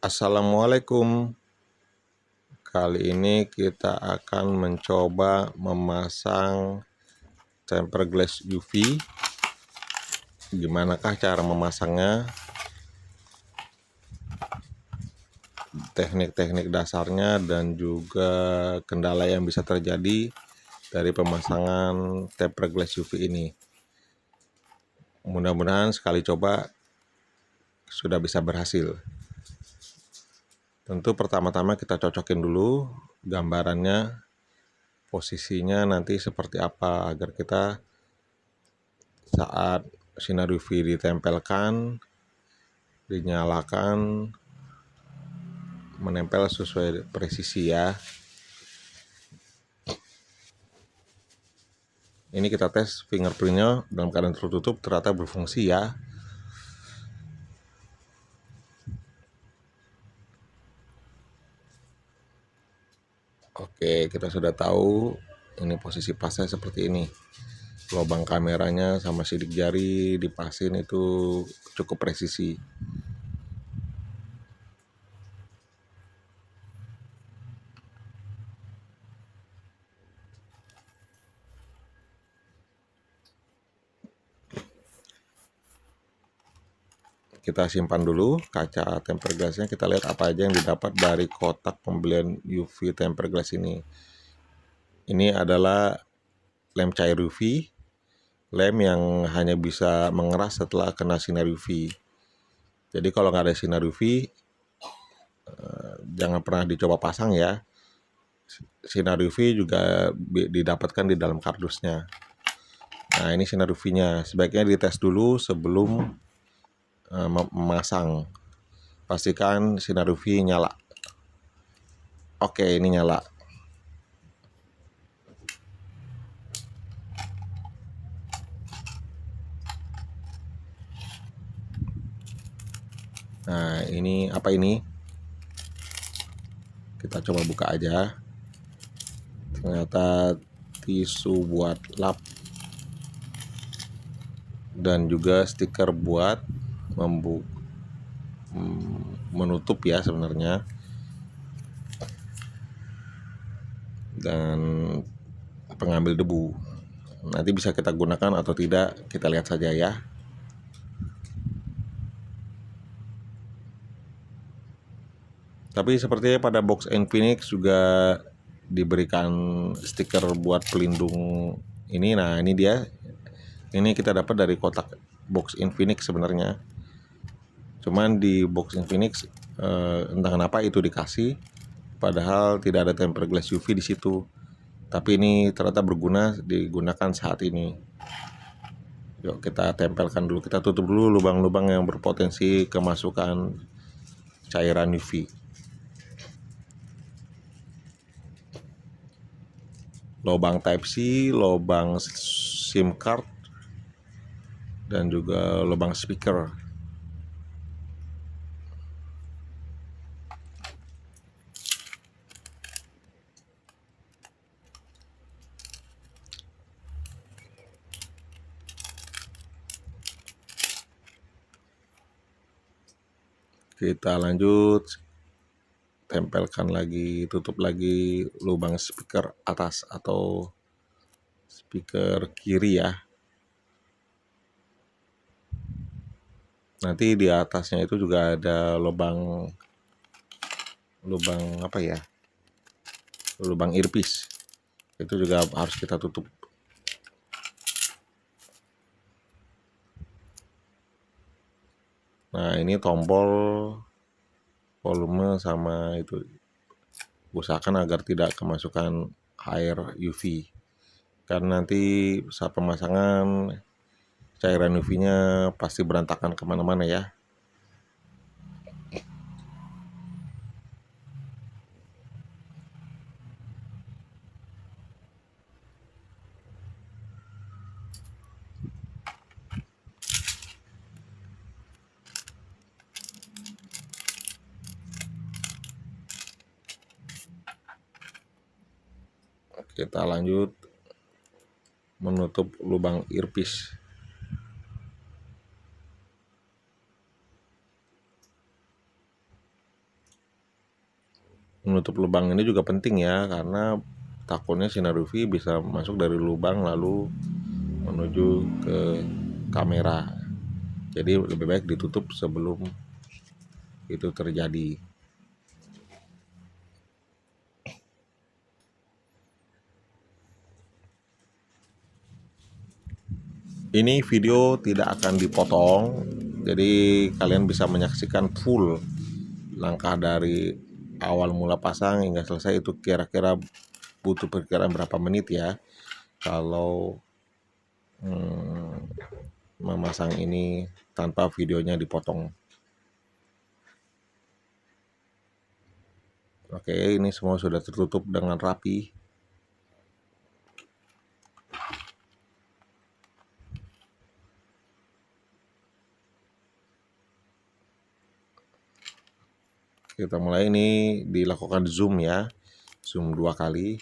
Assalamualaikum. Kali ini kita akan mencoba memasang tempered glass UV. Gimanakah cara memasangnya? Teknik-teknik dasarnya dan juga kendala yang bisa terjadi dari pemasangan tempered glass UV ini. Mudah-mudahan sekali coba sudah bisa berhasil. Tentu pertama-tama kita cocokin dulu gambarannya, posisinya nanti seperti apa agar kita saat sinar UV ditempelkan, dinyalakan, menempel sesuai presisi ya. Ini kita tes fingerprintnya dalam keadaan tertutup, ternyata berfungsi ya. Oke, kita sudah tahu ini posisi pasnya seperti ini. Lubang kameranya sama sidik jari dipasin itu cukup presisi. Kita simpan dulu kaca tempered glassnya, kita lihat apa aja yang didapat dari kotak pembelian UV tempered glass ini. Ini adalah lem cair UV, lem yang hanya bisa mengeras setelah kena sinar UV. Jadi kalau nggak ada sinar UV, jangan pernah dicoba pasang ya. Sinar UV juga didapatkan di dalam kardusnya. Nah, ini sinar UV-nya. Sebaiknya dites dulu sebelum memasang. Pastikan sinar UV nyala. Oke, ini nyala. Nah, ini apa ini? Kita coba buka aja. Ternyata tisu buat lap dan juga stiker buat menutup ya sebenarnya, dan pengambil debu. Nanti bisa kita gunakan atau tidak, kita lihat saja ya. Tapi sepertinya pada box Infinix juga diberikan stiker buat pelindung ini. Nah, ini dia. Ini kita dapat dari kotak box Infinix sebenarnya. Cuman di box Infinix entah kenapa itu dikasih, padahal tidak ada tempered glass UV di situ. Tapi ini ternyata berguna, digunakan saat ini. Yuk kita tempelkan dulu, kita tutup dulu lubang-lubang yang berpotensi kemasukan cairan UV. Lubang Type C, lubang SIM card, dan juga lubang speaker. Kita lanjut, tempelkan lagi, tutup lagi lubang speaker atas atau speaker kiri ya. Nanti di atasnya itu juga ada lubang apa ya? Lubang earpiece. Itu juga harus kita tutup. Nah, ini tombol volume sama itu. Usahakan agar tidak kemasukan air UV. Karena nanti saat pemasangan cairan UV-nya pasti berantakan kemana-mana ya. Kita lanjut menutup lubang earpiece. Menutup lubang ini juga penting ya, karena takutnya sinar UV bisa masuk dari lubang lalu menuju ke kamera. Jadi lebih baik ditutup sebelum itu terjadi. Ini video tidak akan dipotong, jadi kalian bisa menyaksikan full langkah dari awal mula pasang hingga selesai. Itu kira-kira butuh perkiraan berapa menit ya kalau memasang ini tanpa videonya dipotong. Oke, ini semua sudah tertutup dengan rapi. Kita mulai, ini dilakukan zoom ya, zoom 2 kali.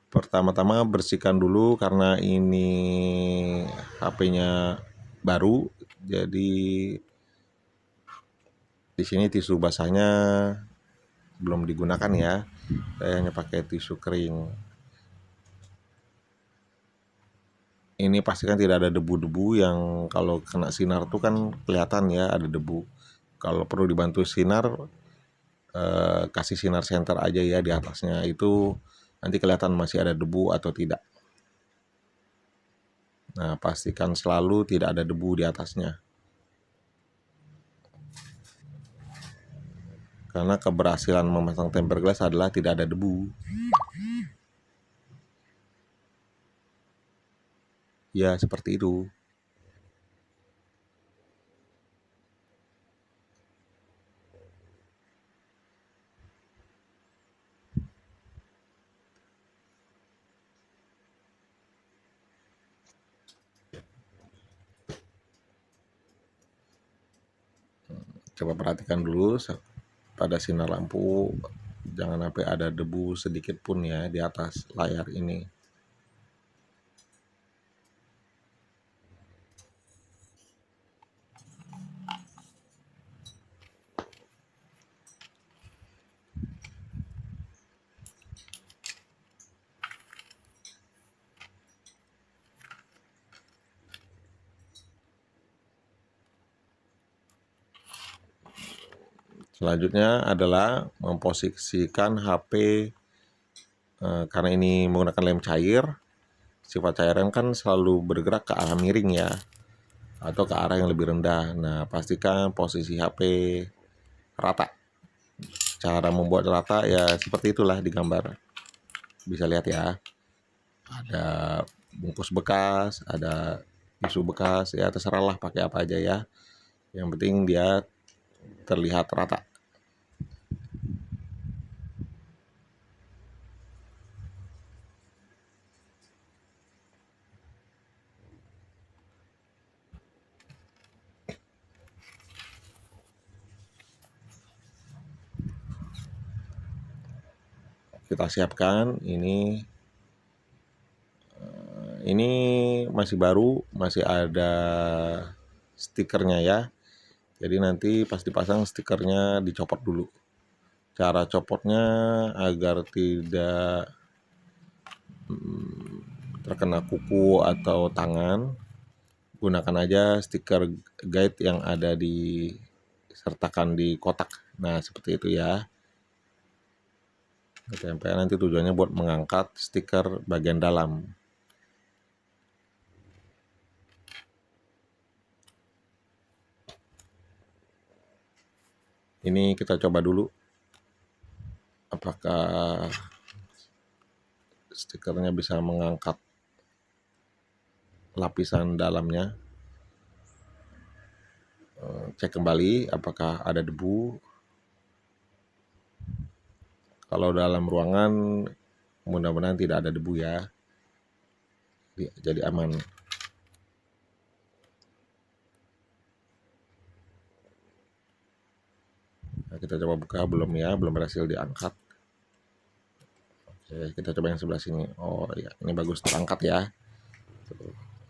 Pertama-tama bersihkan dulu karena ini HP-nya baru, jadi di sini tisu basahnya belum digunakan ya. Saya hanya pakai tisu kering. Ini pastikan tidak ada debu-debu yang kalau kena sinar tuh kan kelihatan ya ada debu. Kalau perlu dibantu sinar, kasih sinar senter aja ya di atasnya, itu nanti kelihatan masih ada debu atau tidak. Nah, pastikan selalu tidak ada debu di atasnya. Karena keberhasilan memasang tempered glass adalah tidak ada debu. Ya, seperti itu. Coba perhatikan dulu pada sinar lampu, jangan sampai ada debu sedikit pun ya di atas layar ini. Selanjutnya adalah memposisikan HP, karena ini menggunakan lem cair. Sifat cairan kan selalu bergerak ke arah miring ya, atau ke arah yang lebih rendah. Nah, pastikan posisi HP rata. Cara membuat rata ya seperti itulah di gambar. Bisa lihat ya, ada bungkus bekas, ada tisu bekas, ya terserahlah pakai apa aja ya. Yang penting dia terlihat rata. Kita siapkan ini masih baru, masih ada stikernya ya. Jadi nanti pas dipasang stikernya dicopot dulu. Cara copotnya agar tidak terkena kuku atau tangan, gunakan aja stiker guide yang ada disertakan di kotak. Nah, seperti itu ya. Tempel nanti tujuannya buat mengangkat stiker bagian dalam. Ini kita coba dulu apakah stikernya bisa mengangkat lapisan dalamnya. Cek kembali apakah ada debu. Kalau dalam ruangan mudah-mudahan tidak ada debu ya, jadi aman. Nah, kita coba buka, belum ya, belum berhasil diangkat. Oke, kita coba yang sebelah sini. Oh ya, ini bagus terangkat ya.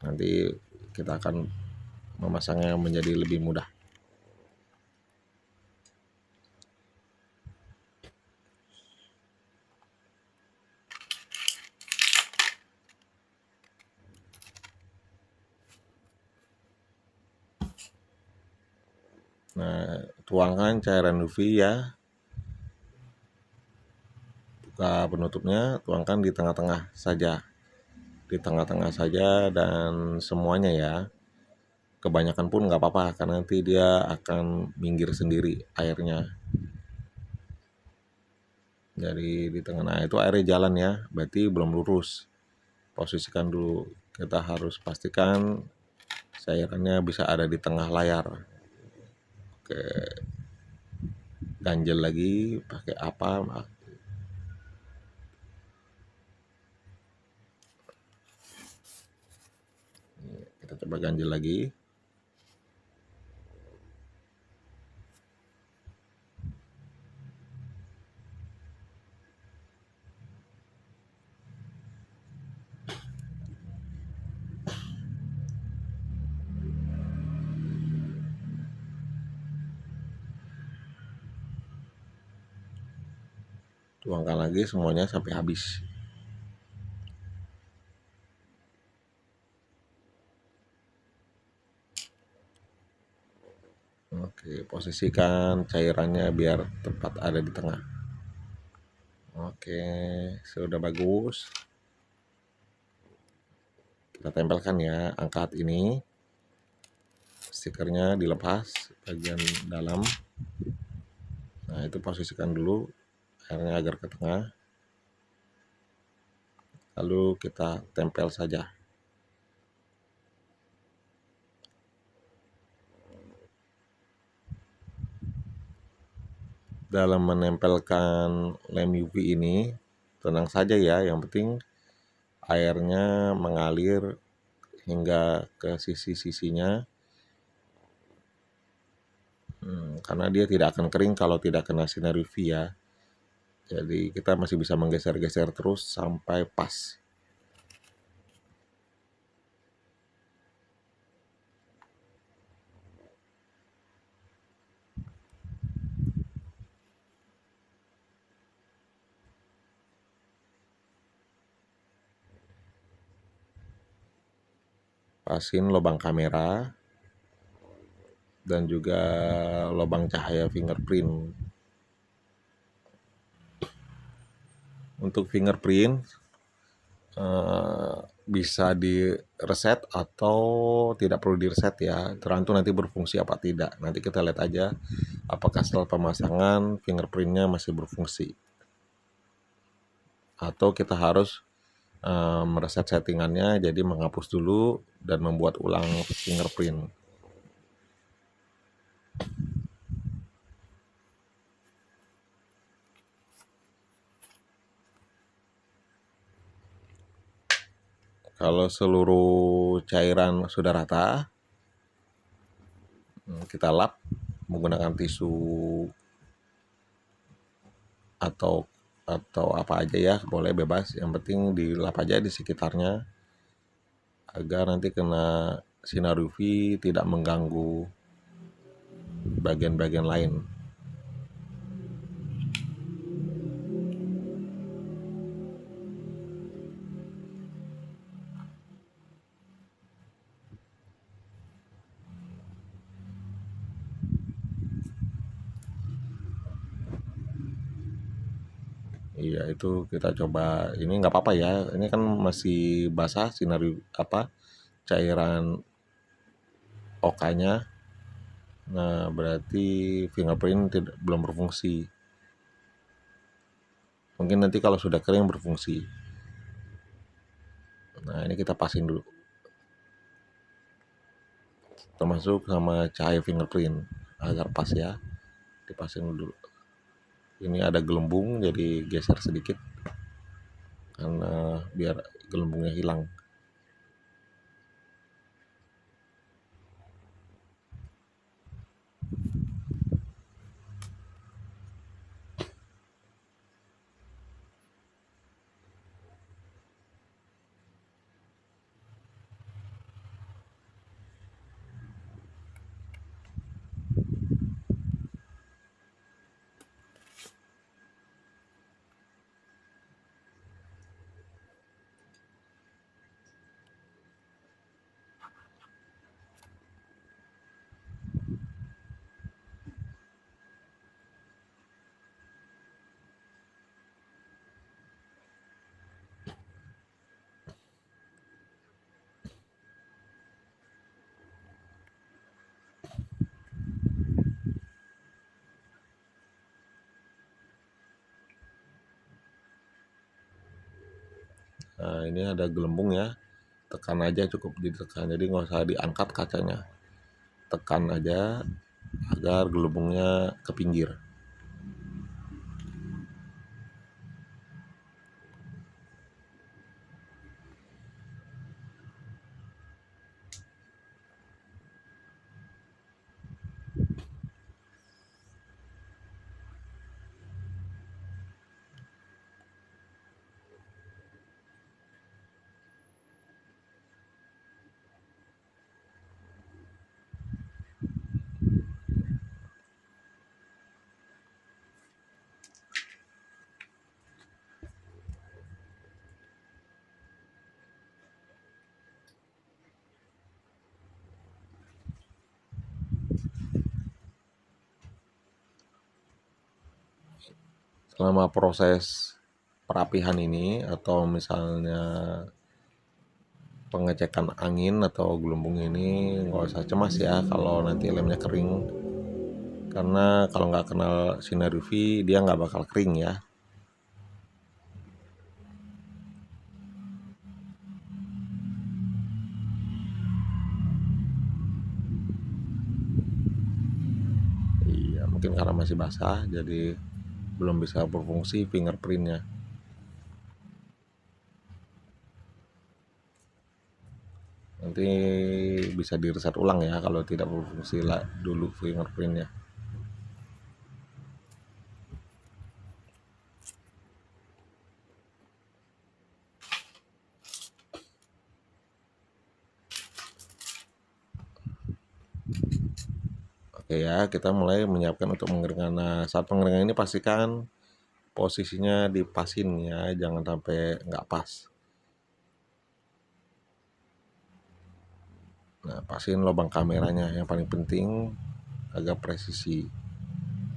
Nanti kita akan memasangnya menjadi lebih mudah. Nah, tuangkan cairan UV ya. Buka penutupnya, tuangkan di tengah-tengah saja. Di tengah-tengah saja dan semuanya ya. Kebanyakan pun nggak apa-apa karena nanti dia akan minggir sendiri airnya. Jadi di tengah, nah itu airnya jalan ya, berarti belum lurus. Posisikan dulu. Kita harus pastikan cairannya bisa ada di tengah layar. Oke, ganjel lagi pakai apa? Kita coba ganjel lagi. Tuangkan lagi semuanya sampai habis. Oke, posisikan cairannya biar tepat ada di tengah. Oke, sudah bagus. Kita tempelkan ya, angkat ini. Stikernya dilepas bagian dalam. Nah, itu posisikan dulu airnya agar ke tengah. Lalu kita tempel saja. Dalam menempelkan lem UV ini, tenang saja ya, yang penting airnya mengalir hingga ke sisi-sisinya. Karena dia tidak akan kering kalau tidak kena sinar UV ya. Jadi kita masih bisa menggeser-geser terus sampai pas. Pasin lubang kamera dan juga lubang cahaya fingerprint. Untuk fingerprint bisa di reset atau tidak perlu di reset ya, tergantung nanti berfungsi apa tidak. Nanti kita lihat aja apakah setelah pemasangan fingerprintnya masih berfungsi atau kita harus mereset settingannya, jadi menghapus dulu dan membuat ulang fingerprint. Kalau seluruh cairan sudah rata, kita lap menggunakan tisu atau apa aja ya, boleh bebas. Yang penting dilap aja di sekitarnya agar nanti kena sinar UV tidak mengganggu bagian-bagian lain. Iya, itu kita coba. Ini nggak apa-apa ya, ini kan masih basah sinar cairan OK-nya. Nah, berarti fingerprint belum berfungsi. Mungkin nanti kalau sudah kering berfungsi. Nah, ini kita pasin dulu. Termasuk sama cahaya fingerprint agar pas ya. Dipasin dulu. Ini ada gelembung, jadi geser sedikit karena biar gelembungnya hilang. Nah, ini ada gelembung ya, tekan aja, cukup ditekan, jadi nggak usah diangkat kacanya, tekan aja agar gelembungnya ke pinggir. Selama proses perapihan ini atau misalnya pengecekan angin atau gelembung ini, nggak usah cemas ya kalau nanti lemnya kering, karena kalau nggak kenal sinar UV dia nggak bakal kering ya. Iya, mungkin karena masih basah jadi belum bisa berfungsi fingerprintnya. Nanti bisa di reset ulang ya kalau tidak berfungsi lah dulu fingerprintnya. Oke ya, kita mulai menyiapkan untuk mengeringkan. Nah, saat pengeringan ini pastikan posisinya dipasin ya, jangan sampai nggak pas. Nah, pasin lubang kameranya yang paling penting, agak presisi.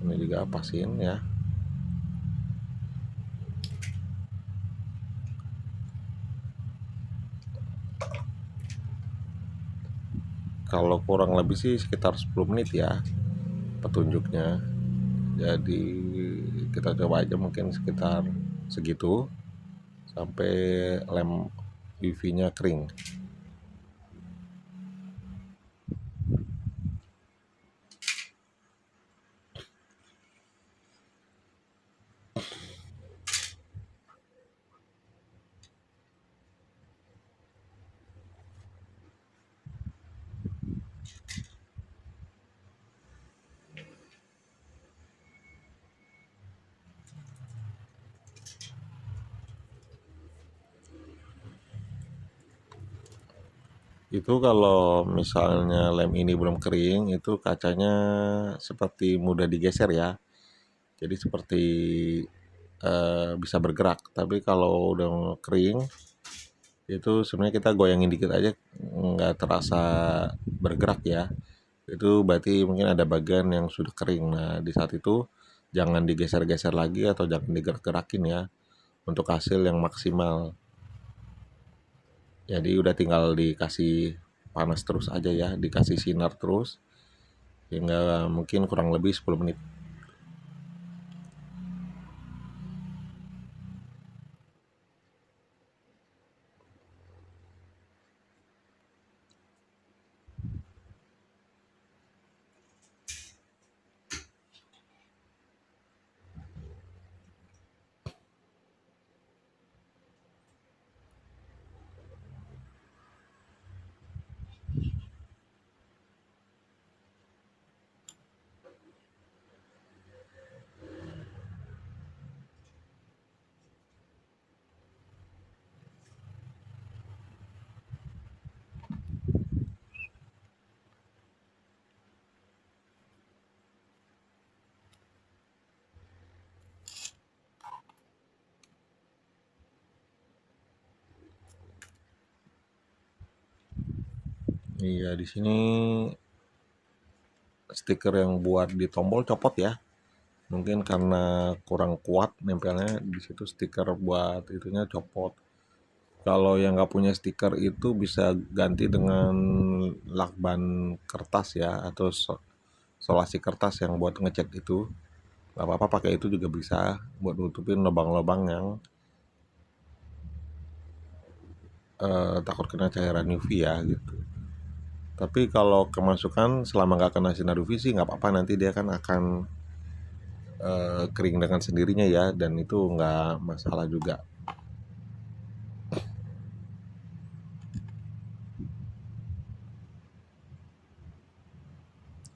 Ini juga pasin ya. Kalau kurang lebih sih sekitar 10 menit ya petunjuknya. Jadi kita coba aja mungkin sekitar segitu sampai lem UV-nya kering. Itu kalau misalnya lem ini belum kering, itu kacanya seperti mudah digeser ya. Jadi seperti bisa bergerak. Tapi kalau udah kering, itu sebenarnya kita goyangin dikit aja nggak terasa bergerak ya. Itu berarti mungkin ada bagian yang sudah kering. Nah, di saat itu jangan digeser-geser lagi atau jangan digerak-gerakin ya untuk hasil yang maksimal. Jadi udah tinggal dikasih panas terus aja ya, dikasih sinar terus hingga mungkin kurang lebih 10 menit. Iya, di sini stiker yang buat di tombol copot ya. Mungkin karena kurang kuat nempelnya di situ, stiker buat itunya copot. Kalau yang nggak punya stiker itu bisa ganti dengan lakban kertas ya, atau solasi kertas yang buat ngecat itu. Nggak apa-apa pakai itu juga bisa buat nutupin lubang-lubang yang takut kena cairan UV ya gitu. Tapi kalau kemasukan selama nggak kena sinar UV sih nggak apa-apa, nanti dia kan akan kering dengan sendirinya ya, dan itu nggak masalah juga.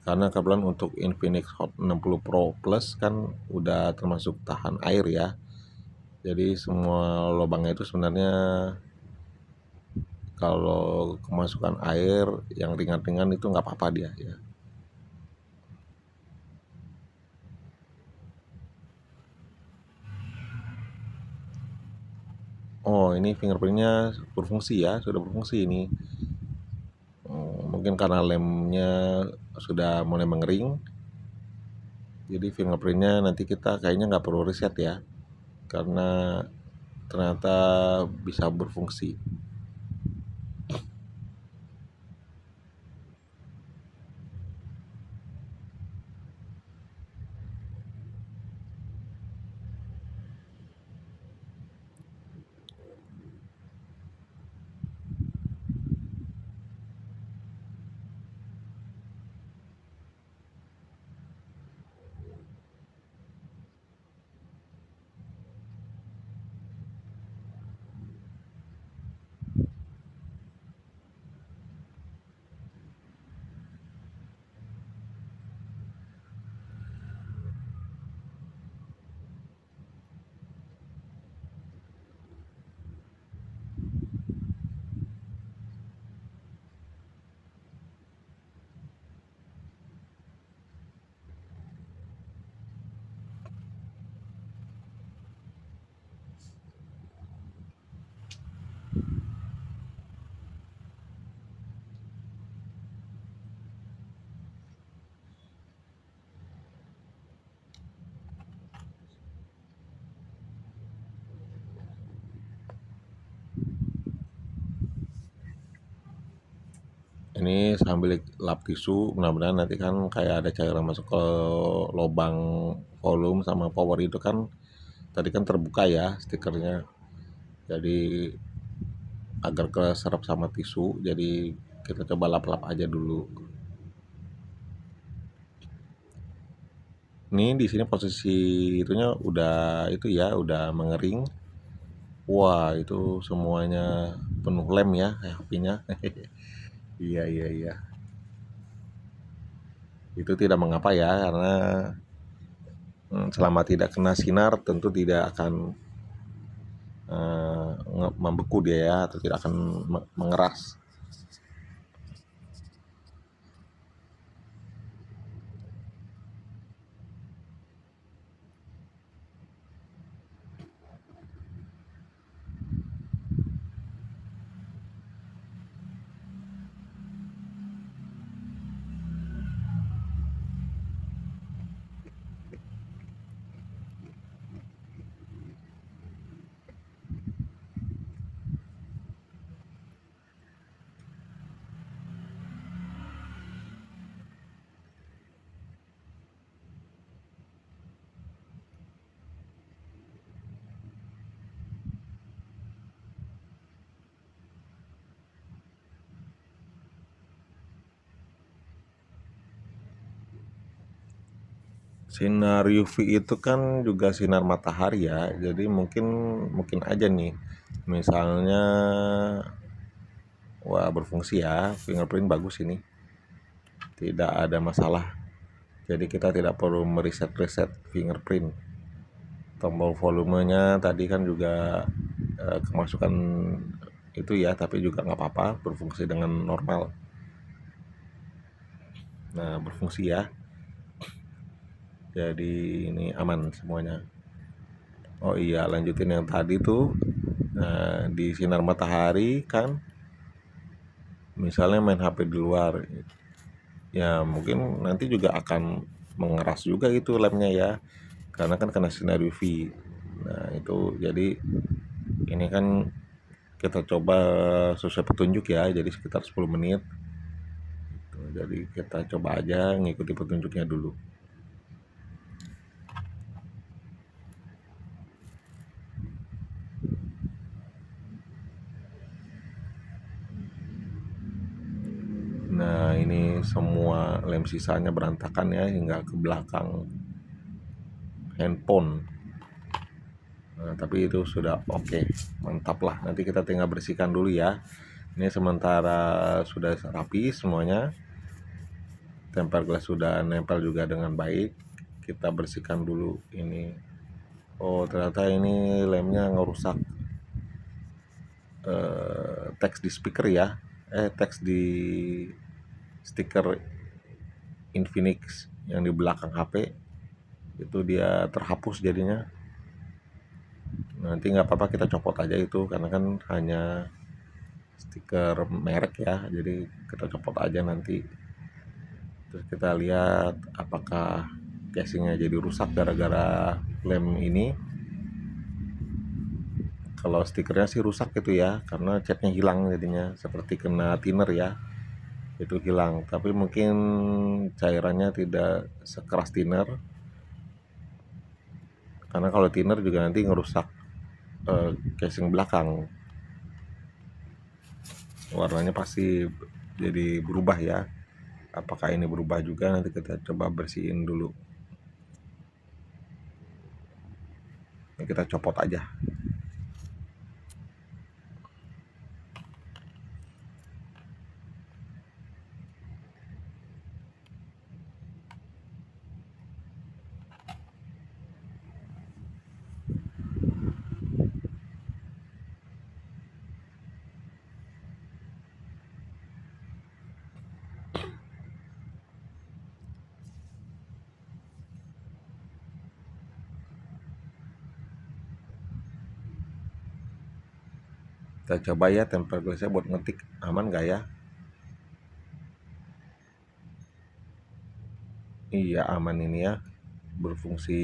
Karena kebetulan untuk Infinix Hot 60 Pro Plus kan udah termasuk tahan air ya. Jadi semua lubangnya itu sebenarnya kalau kemasukan air yang ringan-ringan itu nggak apa-apa dia ya. Oh, ini fingerprintnya berfungsi ya, sudah berfungsi ini. Mungkin karena lemnya sudah mulai mengering, jadi fingerprintnya nanti kita kayaknya nggak perlu reset ya, karena ternyata bisa berfungsi. Ini sambil lap tisu, mudah-mudahan nanti kan kayak ada cairan masuk ke lubang volume sama power itu kan, tadi kan terbuka ya stikernya. Jadi agar keserap sama tisu, jadi kita coba lap-lap aja dulu. Ini di sini posisi itunya udah itu ya, udah mengering. Wah, itu semuanya penuh lem ya HP-nya. Iya, iya, iya. Itu tidak mengapa ya, karena selama tidak kena sinar tentu tidak akan membeku dia ya, atau tidak akan mengeras. Sinar UV itu kan juga sinar matahari ya, jadi mungkin mungkin aja nih, misalnya, wah berfungsi ya, fingerprint bagus ini, tidak ada masalah. Jadi kita tidak perlu mereset-reset fingerprint. Tombol volumenya tadi kan juga kemasukan itu ya, tapi juga nggak apa-apa, berfungsi dengan normal. Nah, berfungsi ya, jadi ini aman semuanya. Oh iya, lanjutin yang tadi tuh. Nah, di sinar matahari kan, misalnya main HP di luar, ya mungkin nanti juga akan mengeras juga itu lemnya ya, karena kan kena sinar UV. Nah, itu jadi ini kan kita coba sesuai petunjuk ya, jadi sekitar 10 menit. Jadi kita coba aja ngikuti petunjuknya dulu. semua lem sisanya berantakan ya hingga ke belakang handphone. Nah, tapi itu sudah oke, mantap lah. Nanti kita tinggal bersihkan dulu ya. Ini sementara sudah rapi semuanya, tempered glass sudah nempel juga dengan baik. Kita bersihkan dulu ini. Oh, ternyata ini lemnya ngerusak teks di speaker ya. Teks di stiker Infinix yang di belakang HP itu dia terhapus jadinya. Nanti nggak apa-apa, kita copot aja itu karena kan hanya stiker merek ya, jadi kita copot aja nanti. Terus kita lihat apakah casingnya jadi rusak gara-gara lem ini. Kalau stikernya sih rusak gitu ya, karena catnya hilang jadinya seperti kena thinner ya, itu hilang. Tapi mungkin cairannya tidak sekeras thinner, karena kalau thinner juga nanti ngerusak casing belakang, warnanya pasti jadi berubah ya. Apakah ini berubah juga, nanti kita coba bersihin dulu. Ini kita copot aja. Kita coba ya tempered glassnya buat ngetik, aman gak ya? Iya, aman ini ya, berfungsi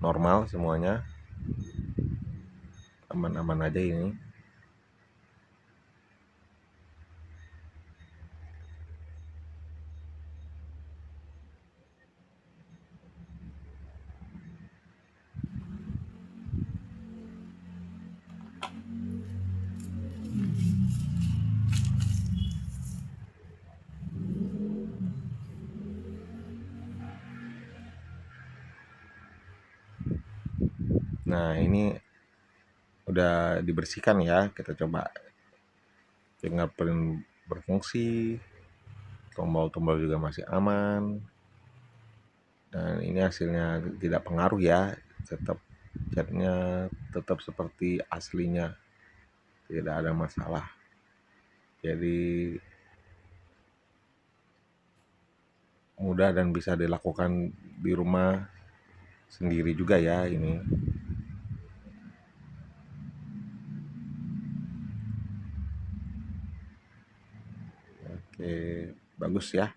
normal semuanya, aman-aman aja ini. Nah, ini udah dibersihkan ya, kita coba fingerprint berfungsi, tombol-tombol juga masih aman, dan ini hasilnya tidak pengaruh ya, tetap catnya tetap seperti aslinya, tidak ada masalah. Jadi mudah dan bisa dilakukan di rumah sendiri juga ya ini. Oke, bagus ya.